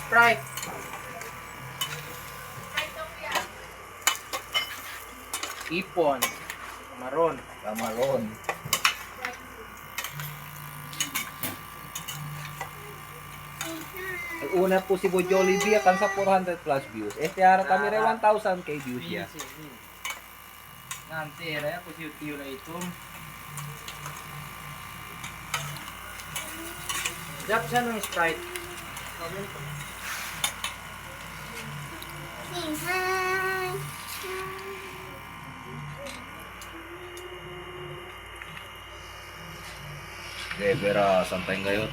Sprite. Ipon. Maron. Kamaron. Una po si Boy Jollibee akan sa 400 plus views. Este araw kami rin 1,000 k views ya. Nanti era po si Tiyo na ito. Drop siya ng Sprite. De vera sampai ngayon.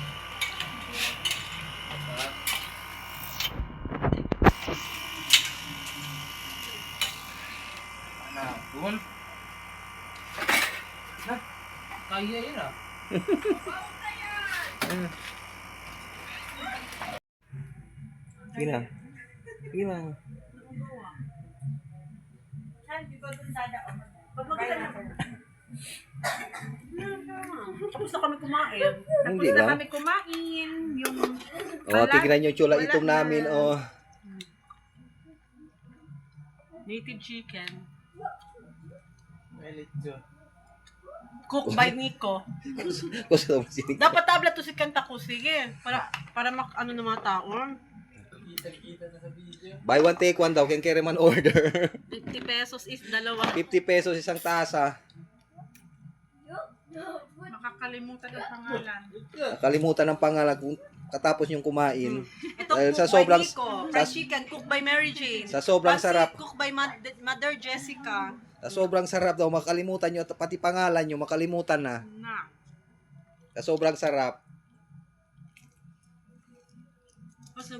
Doon. Na, kaya yun ah. Gina. Gina. Tapos na kami kumain. Hindi Tapos na lang. kami kumain. Yung Oh, tignan niyo yung tsula Wala itom na. namin oh. native chicken. Melito. Cook by Nico. Gusto mo sinig. Dapat tablet to si Kanta ko. Sige. Para ano ng mga tao. Kita na sa video. Buy one take one daw, can carry man order. 50 pesos is dalawa. 50 pesos isang tasa. Makakalimutan ang pangalan. Nakalimutan ng pangalan kung katapos yung kumain. Ito Dahil cook sa by sobrang- Nico. sa- Fried chicken cook by Mary Jane. Sa sobrang Pansit, sarap. cook by Mother Jessica. Sa sobrang sarap daw, makalimutan nyo, pati pangalan nyo, makalimutan na. Na. Sa sobrang sarap. Tapos